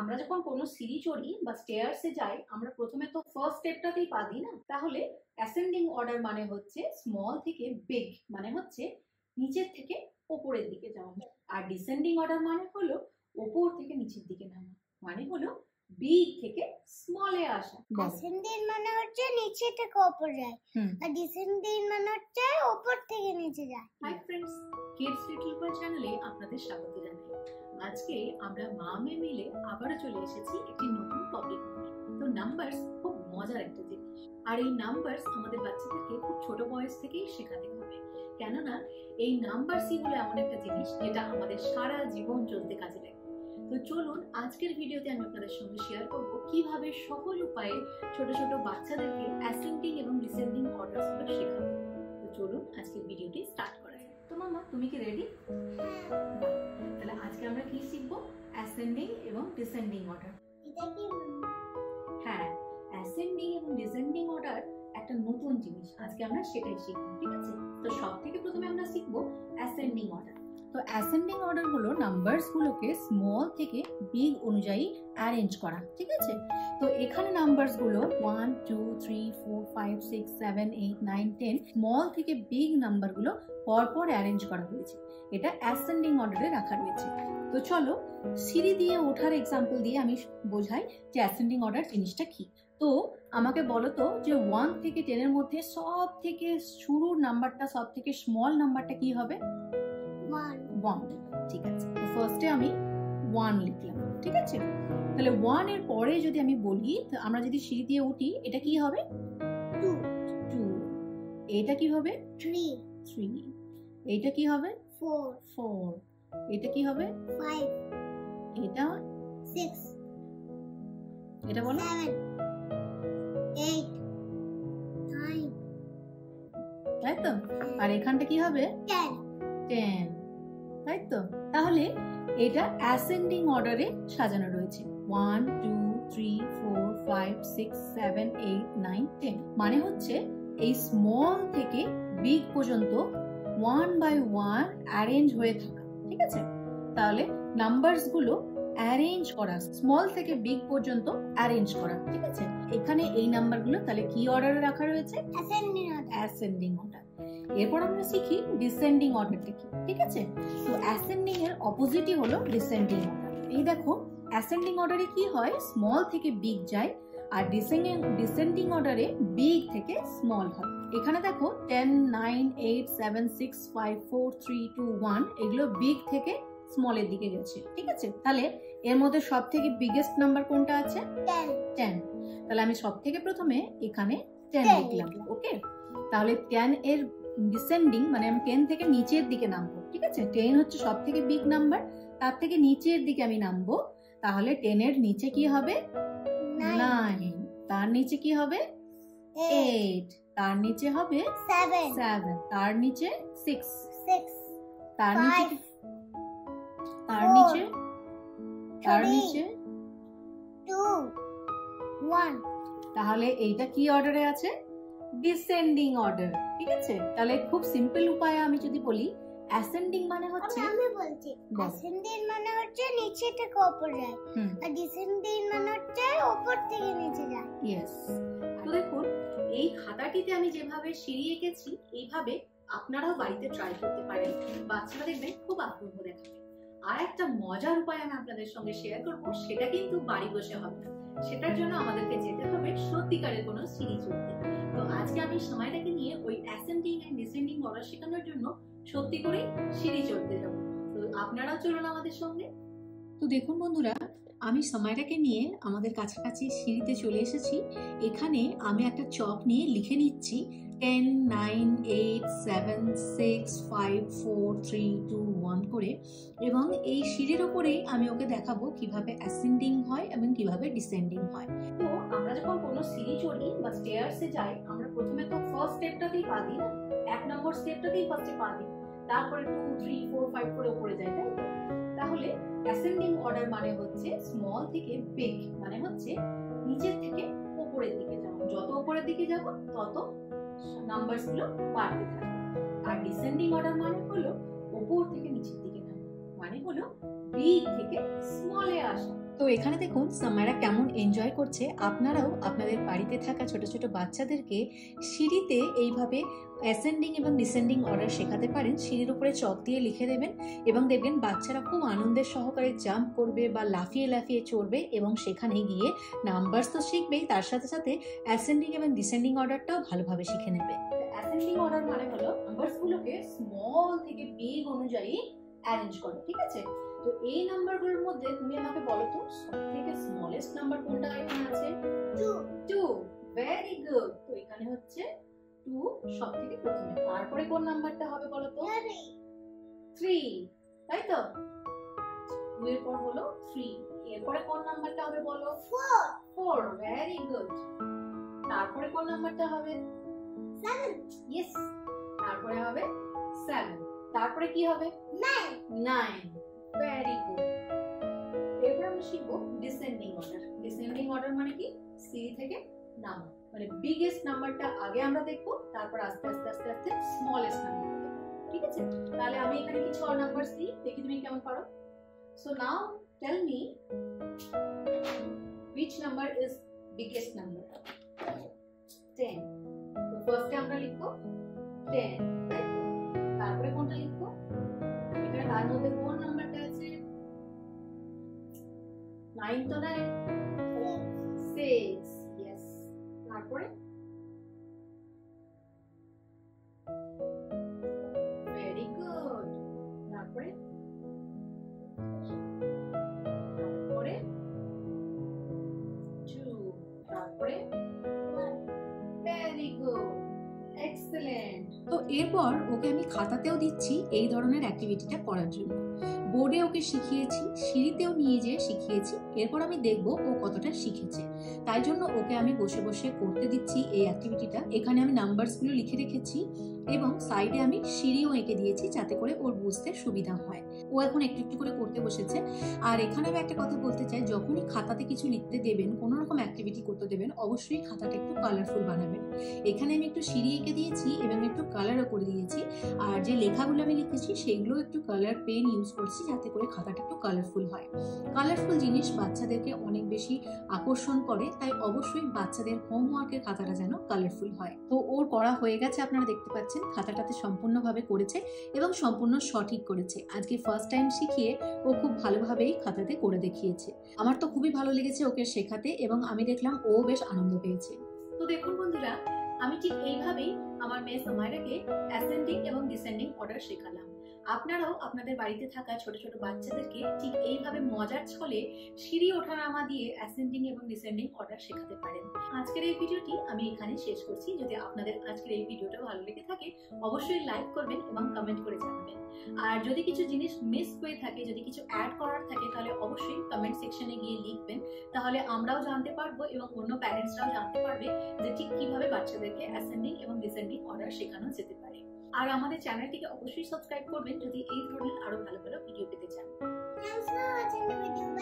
আমরা যখন কোনো সিঁড়ি চড়ি বা স্টেয়ারসে যাই, আমরা প্রথমে তো ফার্স্ট স্টেপটাতেই পা দিই না। তাহলে অ্যাসেন্ডিং অর্ডার মানে হচ্ছে স্মল থেকে বিগ, মানে হচ্ছে নিচের থেকে ওপরের দিকে যাওয়া। আর ডিসেন্ডিং অর্ডার মানে হলো ওপর থেকে নিচের দিকে নামা, মানে হলো বিগ থেকে স্মলে আসা। অ্যাসেন্ডিং মানে হচ্ছে নিচে থেকে উপর যায়, আর ডিসেন্ডিং মানে হচ্ছে উপর থেকে নিচে যায়। Hi friends, kids little boy চ্যানেলে আপনাদের স্বাগত জানাই। আজকে আমরা মা মেয়ে মিলে আবারও চলে এসেছি একটি নতুন টপিক নিয়ে। তো নাম্বারস খুব মজার একটা জিনিস, আর এই নাম্বারস আমাদের বাচ্চাদেরকে খুব ছোট বয়স থেকেই শেখাতে হবে, কেননা এই নাম্বারসই হলো এমন একটা জিনিস যেটা আমাদের সারা জীবন চলতে কাজে লাগে। তো চলুন আজকের ভিডিওতে আমি আপনাদের সঙ্গে শেয়ার করব কিভাবে সহজ উপায়ে ছোট ছোট বাচ্চাদেরকে অ্যাসেন্ডিং এবং ডিসেন্ডিং অর্ডারসগুলো শেখাবো। তো চলুন আজকের ভিডিওটি স্টার্ট করা যাক। তো মামা, তুমি কি রেডি? তাহলে আজকে আমরা কি শিখবো? অ্যাসেন্ডিং এবং ডিসেন্ডিং অর্ডার। এটা কি? হ্যাঁ, অ্যাসেন্ডিং এবং ডিসেন্ডিং অর্ডার একটা নতুন জিনিস, আজকে আমরা সেটাই শিখবো, ঠিক আছে? তো সবথেকে প্রথমে আমরা শিখবো অ্যাসেন্ডিং অর্ডার। তো অ্যাসেন্ডিং অর্ডার হলো নাম্বারস গুলোকে স্মল থেকে বিগ অনুযায়ী অ্যারেঞ্জ করা, ঠিক আছে? তো এখানে নাম্বারস গুলো 1 2 3 4 5 6 7 8 9 10 স্মল থেকে বিগ নাম্বার গুলো পরপর অ্যারেঞ্জ করা হয়েছে। এটা অ্যাসেন্ডিং অর্ডারে রাখা রয়েছে। তো চলো সিঁড়ি দিয়ে ওঠার এক্সাম্পল দিয়ে আমি বোঝাই যে অ্যাসেন্ডিং অর্ডার জিনিসটা কি। তো আমাকে বলো তো যে 1 থেকে 10 এর মধ্যে সব থেকে শুরুর নাম্বারটা, সব থেকে স্মল নাম্বারটা কি হবে? 1। ঠিক আছে, তো ফার্স্টে আমি 1 লিখলাম, ঠিক আছে? তাহলে 1 এর পরে যদি আমি বলি, আমরা যদি সিঁড়ি দিয়ে উঠি, এটা কি হবে? 2। এটা কি হবে? 3। এটা কি হবে? 4। এটা কি হবে? 5। এটা 6। এটা বলো। 7 8 9। তাই তো? আর এখানটা কি হবে? 10। তাই তো? তাহলে এটা অ্যাসেন্ডিং অর্ডারে সাজানো রয়েছে। 1 2 3 4 5 6 7 8 9 10, মানে হচ্ছে এই স্মল থেকে বিগ পর্যন্ত 1 বাই 1 অ্যারেঞ্জ হয়ে থাকা, ঠিক আছে? তাহলে নাম্বারস গুলো অ্যারেঞ্জ করা, স্মল থেকে বিগ পর্যন্ত অ্যারেঞ্জ করা, ঠিক আছে? এখানে এই নাম্বারগুলো তাহলে কি অর্ডারে রাখা রয়েছে? Ascending order. এরপর আমরা শিখি ডিসেন্ডিং অর্ডারটা কি, ঠিক আছে? তো অ্যাসেন্ডিং এর অপোজিটই হলো ডিসেন্ডিং অর্ডার। এই দেখো, অ্যাসেন্ডিং অর্ডারে কি হয়? স্মল থেকে বিগ যায়, আর ডিসেন্ডিং অর্ডারে বিগ থেকে স্মল হয়। এখানে দেখো 10 9 8 7 6 5 4 3 2 1 এগুলো বিগ থেকে স্মলের দিকে গেছে, ঠিক আছে? তাহলে এর মধ্যে সব থেকে বিগেস্ট নাম্বার কোনটা আছে? 10। তাহলে আমি সব থেকে প্রথমে এখানে 10 লিখলাম, ওকে? তাহলে 10 এর ডিসেন্ডিং মানে আমি 10 থেকে নিচের দিকে নামবো, ঠিক আছে? 10 হচ্ছে সব থেকে বিগ নাম্বার, তার থেকে নিচের দিকে আমি নামবো। তাহলে 10 এর নিচে কি হবে? 9। তার নিচে কি হবে? 8। তার নিচে হবে 7। তার নিচে 6। তার নিচে 2 1। তাহলে এইটা কি অর্ডারে আছে? ডিসেন্ডিং অর্ডার, ঠিক আছে? তাহলে খুব সিম্পল উপায়ে আমি যদি বলি, অ্যাসেন্ডিং মানে হচ্ছে, আমি বলছি অ্যাসেন্ডিং মানে হচ্ছে নিচে থেকে উপর যায়, আর ডিসেন্ডিং মানে হচ্ছে উপর থেকে নিচে যায়। ইয়েস। তো দেখুন, এই খাতাটিতে আমি যেভাবে সিঁড়ি এঁকেছি, এইভাবে আপনারাও বাড়িতে ট্রাই করতে পারেন। বাচ্চারা দেখবেন খুব আগ্রহ দেখাবে। আর একটা মজার উপায় আমি আপনাদের সঙ্গে শেয়ার করব, সেটা কিন্তু বাড়ি বসে হবে না, সেটার জন্য আমাদেরকে যেতে হবে সত্যিকারের কোনো সিঁড়ি চড়তে। তো আজকে আমি সময়টাকে নিয়ে ওই অ্যাসেন্ডিং এন্ড ডিসেন্ডিং অর্ডার শেখানোর জন্য সত্যি করে সিঁড়ি চড়তে যাব। তো আপনারাও চলুন আমাদের সঙ্গে। তো দেখুন বন্ধুরা, আমি সময়টাকে নিয়ে আমাদের কাছাকাছি সিঁড়িতে চলে এসেছি। এখানে আমি একটা চক নিয়ে লিখে নিচ্ছি 10 9 8 7 6 5 4 3 2 1 করে, এবং এই সিঁড়ির ওপরেই আমি ওকে দেখাবো কিভাবে অ্যাসেন্ডিং হয় এবং কিভাবে ডিসেন্ডিং হয়। তো আমরা যখন কোনো সিঁড়ি চড়ি বা স্টেয়ারসে যাই, আমরা প্রথমে তো ফার্স্ট স্টেপটাতেই পা দিই না, 1 নম্বর স্টেপটাতেই ফার্স্টে পা দিই, তারপরে 2 3 4 5 করে উপরে যাই, তাই তো? তাহলে অ্যাসেন্ডিং অর্ডার মানে হচ্ছে স্মল থেকে বিগ, মানে হচ্ছে নিচের থেকে উপরের দিকে যাওয়া। যত উপরের দিকে যাব তত নাম্বারস গুলো বাড়তে থাকবে। আর ডিসেন্ডিং অর্ডার মানে হলো উপর থেকে নিচের দিকে নামা, মানে হলো বিগ থেকে স্মলে আসা, তো এখানে দেখুন সামাইরা কেমন এনজয় করছে। আপনারাও আপনাদের বাড়িতে থাকা ছোট ছোট বাচ্চাদেরকে সিঁড়িতে এইভাবে অ্যাসেন্ডিং এবং ডিসেন্ডিং অর্ডার শেখাতে পারেন। সিঁড়ির উপরে চক দিয়ে লিখে দেবেন এবং দেখবেন বাচ্চারা খুব আনন্দের সহকারে জাম্প করবে বা লাফিয়ে লাফিয়ে চড়বে এবং সেখানে গিয়ে নাম্বারস তো শিখবেই, তার সাথে সাথে অ্যাসেন্ডিং এবং ডিসেন্ডিং অর্ডারটাও ভালোভাবে শিখে নেবে। অ্যাসেন্ডিং অর্ডার মানে হলো নাম্বারসগুলোকে স্মল থেকে বিগ অনুযায়ী অ্যারেঞ্জ করো, ঠিক আছে? তো এই নাম্বারগুলোর মধ্যে তুমি আমাকে বলো তো সবথেকে স্মলেস্ট নাম্বার কোনটা এখানে আছে? 2। Very good. তো এখানে হচ্ছে 2 সবথেকে প্রথমে। তারপরে কোন নাম্বারটা হবে বলো তো? 3, তাই তো? 2 এর পর হলো 3। এরপরে কোন নাম্বারটা হবে বলো? 4। Very good. তারপরে কোন নাম্বারটা হবে? 7। ইয়েস। তারপরে হবে 7। তারপরে কি হবে? 9। Very good. এরপর আমরা শিখবো ডিসেন্ডিং অর্ডার। ডিসেন্ডিং অর্ডার মানে কি? সিঁড়ি থেকে নামা, মানে বিগেস্ট নাম্বারটা আগে আমরা দেখবো, তারপর আস্তে আস্তে আস্তে আস্তে স্মলেস্ট নাম্বার দেখবো, ঠিক আছে? তাহলে আমি এখানে কিছু নাম্বার দিই, দেখি তুমি কেমন পারো। So now tell me which number is biggest number? 10. তো ফার্স্টে আমরা লিখবো 10, তারপরে কোনটা লিখবো? এখানে তার মধ্যে কোন নাম্বারটা আছে? 9 তো নাই? 6। ইয়েস। তারপরে ভেরি গুড। তারপরে 2। তারপরে ভেরি গুড। এক্সেলেন্ট। তো এরপর ওকে আমি খাতাতেও দিচ্ছি এই ধরনের অ্যাক্টিভিটিটা করার জন্য। বোর্ডে ওকে শিখিয়েছি, সিঁড়িতেও নিয়ে যেয়ে শিখিয়েছি। এরপর আমি দেখব ও কতটা শিখেছে। তাই জন্য ওকে আমি বসে বসে করতে দিচ্ছি এই অ্যাক্টিভিটিটা। এখানে আমি নাম্বারসগুলো লিখে রেখেছি এবং সাইডে আমি সিঁড়িও এঁকে দিয়েছি যাতে করে ওর বুঝতে সুবিধা হয়। ও এখন একটু একটু করে করতে বসেছে। আর এখানে আমি একটা কথা বলতে চাই, যখনই খাতাতে কিছু লিখতে দেবেন, কোনো রকম অ্যাক্টিভিটি করতে দেবেন, অবশ্যই খাতাটা একটু কালারফুল বানাবেন। এখানে আমি একটু সিঁড়ি এঁকে দিয়েছি এবং একটু কালারও করে দিয়েছি। আর যে লেখাগুলো আমি লিখেছি সেগুলো একটু কালার পেন ইউজ করছি যাতে করে খাতাটা একটু কালারফুল হয়। কালারফুল জিনিস বাচ্চাদেরকে অনেক বেশি আকর্ষণ করে, তাই অবশ্যই বাচ্চাদের হোমওয়ার্কের খাতাটা যেন কালারফুল হয়। তো ওর করা হয়ে গেছে, আপনারা দেখতে পাচ্ছেন খাতাটাতে সম্পূর্ণভাবে করেছে এবং সম্পূর্ণ সঠিক করেছে। আজকে ফার্স্ট টাইম শিখিয়ে ও খুব ভালোভাবেই খাতাতে করে দেখিয়েছে। আমার তো খুবই ভালো লেগেছে ওকে শেখাতে এবং আমি দেখলাম ও বেশ আনন্দ পেয়েছে। তো দেখুন বন্ধুরা, আমি ঠিক এইভাবেই আমার মেয়ে সামাইরাকে অ্যাসেন্ডিং এবং ডিসেন্ডিং অর্ডার শেখালাম। আপনারাও আপনাদের বাড়িতে থাকা ছোট ছোট বাচ্চাদেরকে ঠিক এইভাবে মজার ছলে সিঁড়ি ওঠানামা দিয়ে অ্যাসেন্ডিং এবং ডিসেন্ডিং অর্ডার শেখাতে পারেন। আজকের এই ভিডিওটি আমি এখানে শেষ করছি। যদি আপনাদের আজকের এই ভিডিওটা ভালো লেগে থাকে অবশ্যই লাইক করবেন এবং কমেন্ট করে জানাবেন। আর যদি কিছু জিনিস মিস হয়ে থাকে, যদি কিছু অ্যাড করার থাকে, তাহলে অবশ্যই কমেন্ট সেকশনে গিয়ে লিখবেন। তাহলে আমরাও জানতে পারবো এবং অন্য প্যারেন্টসরাও জানতে পারবে যে ঠিক কিভাবে বাচ্চাদেরকে অ্যাসেন্ডিং এবং ডিসেন্ডিং অর্ডার শেখানো যেতে পারে। আর আমাদের চ্যানেলটিকে অবশ্যই সাবস্ক্রাইব করবেন যদি এই ধরনের আরো ভালো ভালো ভিডিও পেতে চান। Thanks for watching the video.